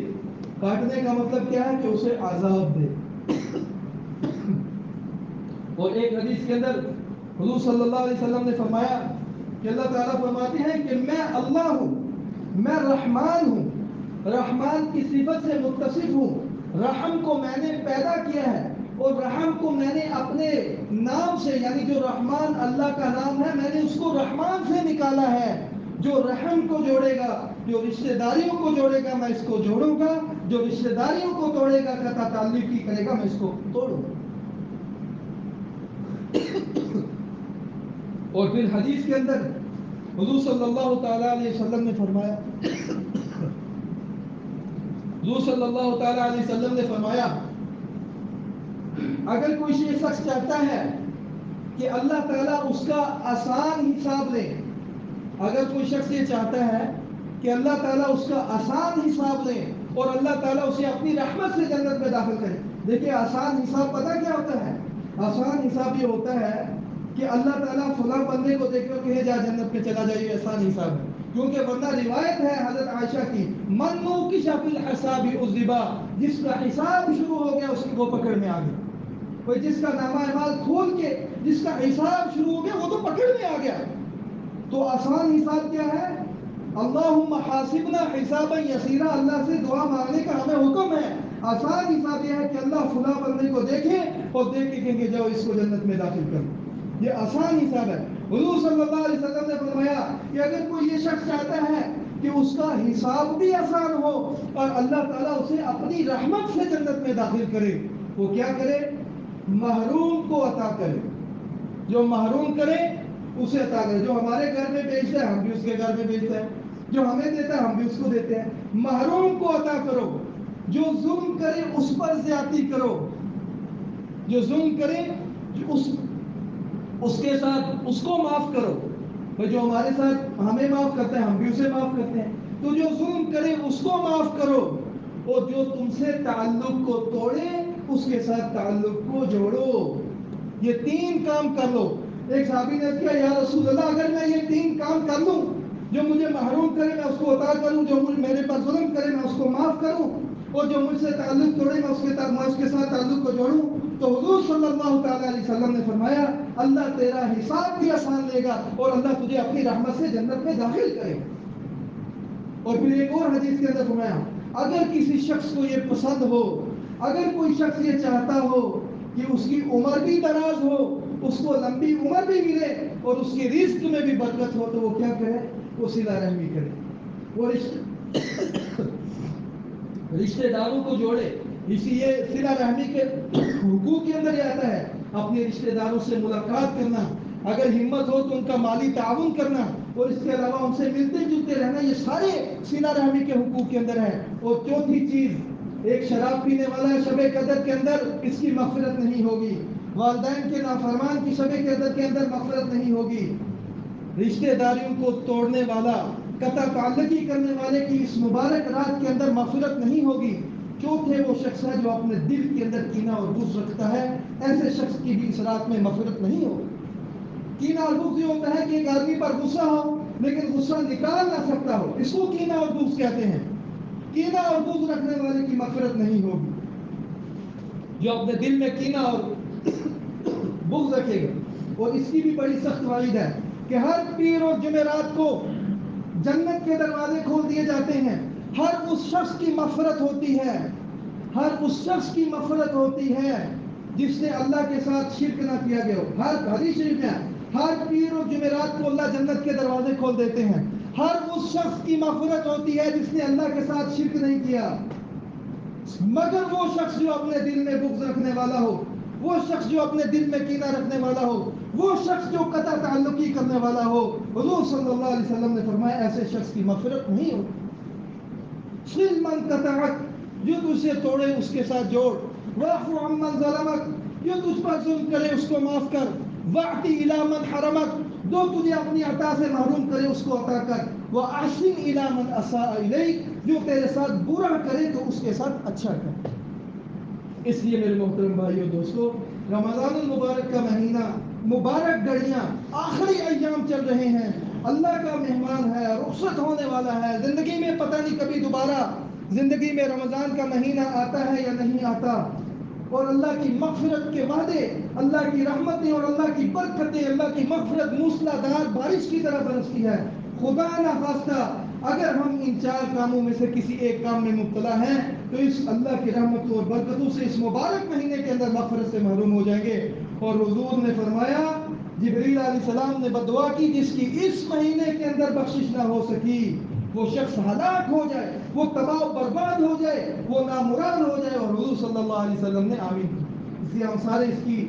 کاٹنے کا مطلب کیا ہے؟ کہ اسے عذاب دے. اور ایک حدیث کے اندر حضور صلی اللہ علیہ وسلم نے فرمایا کہ اللہ تعالیٰ فرماتے ہیں کہ میں اللہ ہوں، میں رحمان ہوں، رحمان کی صفت سے متصف ہوں. رحم کو میں نے پیدا کیا ہے اور رحم کو میں نے اپنے نام سے، یعنی جو رحمان اللہ کا نام ہے، میں نے اس کو رحمان سے نکالا ہے. جو رحم کو جوڑے گا، جو رشتہ داریوں کو جوڑے گا، میں اس کو جوڑوں گا. جو رشتہ داریوں کو توڑے گا، قطع تعلقی کرے گا، میں اس کو توڑوں گا. اور پھر حدیث کے اندر حضور صلی اللہ تعالیٰ علیہ وسلم نے فرمایا، حضور صلی اللہ تعالیٰ علیہ وسلم نے فرمایا اگر کوئی شخص چاہتا ہے کہ اللہ تعالیٰ اس کا آسان حساب لے، اگر کوئی شخص یہ چاہتا ہے کہ اللہ تعالیٰ اس کا آسان حساب لے اور اللہ تعالیٰ اسے اپنی رحمت سے جنت میں داخل کرے. دیکھیے آسان حساب پتہ کیا ہوتا ہے؟ آسان حساب یہ ہوتا ہے کہ اللہ تعالیٰ فلاں بندے کو دیکھ کر کہے جا جنت میں چلا جائے، آسان حساب ہے. کیونکہ ورنہ روایت ہے حضرت عائشہ کی، من نوکش فی الحساب عذبا، جس کا حساب شروع ہو گیا اس کو پکڑ میں آ گیا. کوئی جس کا نامہ اعمال کھول کے جس کا حساب شروع ہو گیا وہ تو پکڑ میں آ گیا. تو آسان حساب کیا ہے؟ اللہم حاسبنا حسابا یسیرا، اللہ سے دعا مانگنے کا ہمیں حکم ہے. آسان حساب یہ ہے کہ اللہ فلاں بندے کو دیکھے اور دیکھ کے کہیں گے جاؤ اس کو جنت میں داخل کر. یہ آسان حساب ہے. حضور صلی اللہ علیہ وسلم نے فرمایا کہ اگر کوئی یہ شخص چاہتا ہے کہ اس کا حساب بھی آسان ہو اور اللہ تعالیٰ اسے اپنی رحمت سے جنت میں داخل کرے، وہ کیا کرے؟ محروم کو عطا کرے. جو محروم کرے اسے عطا کرے. جو ہمارے گھر میں بیچتا ہے ہم بھی اس کے گھر میں بیچتے ہیں، جو ہمیں دیتا ہے ہم بھی اس کو دیتے ہیں. محروم کو عطا کرو. جو ظلم کرے اس پر زیادتی کرو. جو ظلم کرے اس کے ساتھ اس کو معاف کرو. جو ہمارے ساتھ ہمیں معاف کرتا ہے ہم بھی اسے معاف کرتے ہیں. تو جو ظلم کرے اس کو معاف کرو اور جو تم سے تعلق کو توڑے اس کے ساتھ تعلق کو جوڑو. یہ 3 کام کر لو. ایک صحابی نے کہا یا رسول اللہ اگر میں یہ 3 کام کر لوں، جو مجھے محروم کرے میں اس کو عطا کروں، جو میرے پر ظلم کرے میں اس کو معاف کروں، اور جو مجھ سے تعلق توڑے میں اس کے ساتھ تعلق کو جوڑوں، تو حضور صلی اللہ تعالیٰ علیہ وسلم نے فرمایا اللہ تیرا حساب بھی آسان لے گا اور اللہ تجھے اپنی رحمت سے جنت میں داخل کرے. اور پھر ایک اور حدیث کے اندر فرمایا اگر کسی شخص کو یہ پسند ہو، اگر کوئی شخص یہ چاہتا ہو کہ اس کی عمر بھی دراز ہو، اس کو لمبی عمر بھی ملے اور اس کی رزق میں بھی برکت ہو، تو وہ کیا کرے؟ وہ صلہ رحمی کرے. وہ رشتہ داروں کو جوڑے. اسی لیے صلہ رحمی کے حقوق کے اندر یہ آتا ہے اپنے رشتہ داروں سے ملاقات کرنا، اگر ہمت ہو تو ان کا مالی تعاون کرنا، اور اس کے علاوہ ان سے ملتے جلتے رہنا. یہ سارے صلہ رحمی کے حقوق کے اندر ہے. اور چوتھی چیز ایک شراب پینے والا شب قدر کے اندر اس کی مغفرت نہیں ہوگی، والدین کے نافرمان کی شب قدر کے اندر مغفرت نہیں ہوگی، رشتہ داریوں کو توڑنے والا، قطع تعلقی کرنے والے کی اس مبارک رات کے اندر مغفرت نہیں ہوگی۔ چوتھے وہ شخص ہے جو اپنے دل کے اندر کینہ اور بغض رکھتا ہے، ایسے شخص کی بھی اس رات میں مغفرت نہیں ہوگی۔ کینہ اور بغض یہ ہوتا ہے کہ ایک آدمی پر غصہ ہو لیکن غصہ نکال نہ سکتا ہو، اس کو کینہ اور بغض کہتے ہیں۔ کینہ اور بغض رکھنے والے کی مغفرت نہیں ہوگی۔ جو اپنے دل میں کینہ اور بغض رکھے گا، اور اس کی بھی بڑی سخت وعید ہے کہ ہر پیر اور جمعرات کو جنت کے دروازے کھول دیے جاتے ہیں، ہر اس شخص کی مغفرت ہوتی ہے، ہر اس شخص کی مغفرت ہوتی ہے جس نے اللہ کے ساتھ شرک نہ کیا گیا ہو۔ ہر حدیث شریف میں ہر پیر اور جمعرات کو اللہ جنت کے دروازے کھول دیتے ہیں، ہر اس شخص کی مغفرت ہوتی ہے جس نے اللہ کے ساتھ شرک نہیں کیا، مگر وہ شخص جو اپنے دل میں بغض رکھنے والا ہو، وہ شخص جو اپنے دل میں کینہ رکھنے والا ہو، وہ شخص جو قطع تعلقی کرنے والا ہو، حضور صلی اللہ علیہ وسلم نے فرمایا ایسے شخص کی مغفرت نہیں ہو۔ صل من قطعک، جو تجھ سے توڑے اس کے ساتھ جوڑ، واعف عمن ظلمک، جو تجھ پر ظلم کرے اس کو معاف کر، واعطِ الی من حرمک، جو تجھے اپنی عطا سے محروم کرے اس کو عطا کر، واحسن الی من اساء الیک، جو تیرے ساتھ برا کرے تو اس کے ساتھ اچھا کر۔ اس لیے میرے محترم بھائیو دوستو، رمضان المبارک کا مہینہ، مبارک گھڑیاں، آخری ایام چل رہے ہیں، اللہ کا مہمان ہے، رخصت ہونے والا ہے، زندگی میں پتہ نہیں کبھی دوبارہ زندگی میں رمضان کا مہینہ آتا ہے یا نہیں آتا، اور اللہ کی مغفرت کے وعدے، اللہ کی رحمتیں اور اللہ کی برکتیں، اللہ کی مغفرت موسلادھار بارش کی طرح برستی ہے۔ خدا نخواستہ اگر ہم ان چار کاموں میں سے کسی ایک کام میں مبتلا ہیں تو اس اللہ کی رحمتوں اور برکتوں سے اس مبارک مہینے کے اندر مغفرت سے محروم ہو جائیں گے۔ اور حضور نے فرمایا، جبریل علیہ السلام نے بددعا کی، جس کی اس مہینے کے اندر بخشش نہ ہو سکی وہ شخص ہلاک ہو جائے، وہ تباہ و برباد ہو جائے، وہ نامراد ہو جائے، اور حضور صلی اللہ علیہ وسلم نے آمین کی۔ اس لیے ہم سارے اس کی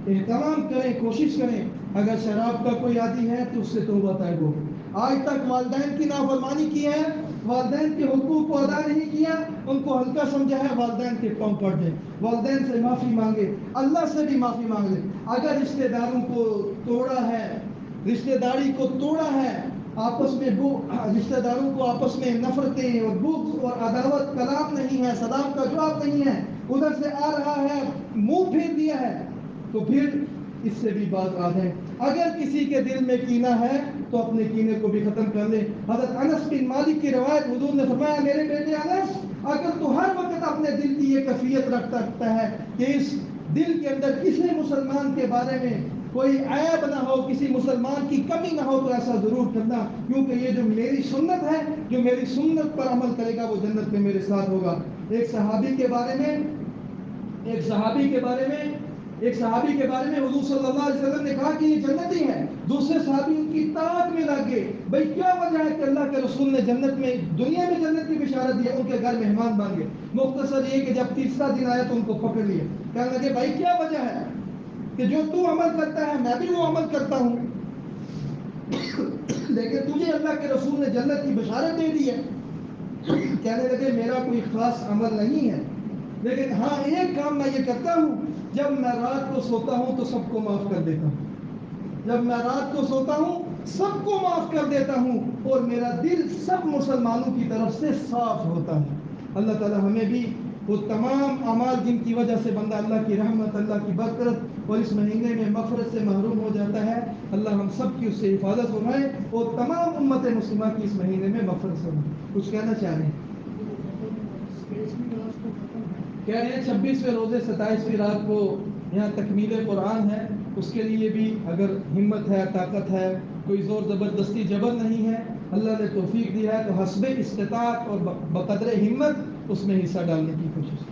اہتمام کریں، کوشش کریں۔ اگر شراب کا کوئی عادی ہے تو اس سے توبہ طائب ہو۔ آج تک والدین کی نافرمانی کی ہے، والدین کے حقوق کو ادا نہیں کیا، ان کو ہلکا سمجھا ہے، والدین کے پاؤں پڑ جائیں، والدین سے معافی مانگے، اللہ سے بھی معافی مانگ لیں۔ اگر رشتہ داروں کو توڑا ہے، رشتہ داری کو توڑا ہے، آپس میں رشتہ داروں کو آپس میں نفرتیں اور بغض اور عداوت، کلام نہیں ہے، سلام کا جواب نہیں ہے، ادھر سے آ رہا ہے، منہ پھیر دیا ہے، تو پھر اس سے بھی باز آ جائیں۔ اگر کسی کے دل میں کینہ ہے تو اپنے کینے کو بھی ختم کر لے۔ حضرت انس بن مالک کی روایت، حضور نے فرمایا، میرے بیٹے انس، اگر تو ہر وقت اپنے دل کی یہ کیفیت رکھتا ہے کہ اس دل کے اندر کسی مسلمان کے بارے میں کوئی عیب نہ ہو، کسی مسلمان کی کمی نہ ہو، تو ایسا ضرور کرنا، کیونکہ یہ جو میری سنت ہے، جو میری سنت پر عمل کرے گا وہ جنت میں میرے ساتھ ہوگا۔ ایک صحابی کے بارے میں حضور صلی اللہ علیہ وسلم نے کہا کہ یہ جنتی ہے۔ دوسرے صحابی ان کی طاعت میں لگ گئے، بھئی کیا وجہ ہے کہ اللہ کے رسول نے جنت میں، دنیا میں جنت کی بشارت دی ہے، ان کے گھر مہمان بن گئے۔ مختصر یہ کہ جب تیسرا دن آیا تو ان کو پکڑ لیا، کہنے لگے بھائی کیا وجہ ہے کہ جو تو عمل کرتا ہے میں بھی وہ عمل کرتا ہوں، لیکن تجھے اللہ کے رسول نے جنت کی بشارت دے دی ہے۔ کہنے لگے میرا کوئی خاص عمل نہیں ہے، لیکن ہاں ایک کام میں یہ کرتا ہوں، جب میں رات کو سوتا ہوں تو سب کو معاف کر دیتا ہوں، جب میں رات کو سوتا ہوں سب کو معاف کر دیتا ہوں، اور میرا دل سب مسلمانوں کی طرف سے صاف ہوتا ہے۔ اللہ تعالی ہمیں بھی وہ تمام اعمال جن کی وجہ سے بندہ اللہ کی رحمت، اللہ کی برکت اور اس مہینے میں مغفرت سے محروم ہو جاتا ہے، اللہ ہم سب کی اس سے حفاظت فرمائے، اور تمام امت مسلمہ کی اس مہینے میں مغفرت فرمائے۔ کچھ کہنا چاہ رہے ہیں؟ کہہ رہے ہیں 26ویں روزے 27ویں رات کو یہاں تکمیل قرآن ہے، اس کے لیے بھی اگر ہمت ہے، طاقت ہے، کوئی زور زبردستی جبر نہیں ہے، اللہ نے توفیق دیا ہے تو حسب استطاعت اور بقدر ہمت اس میں حصہ ڈالنے کی کوشش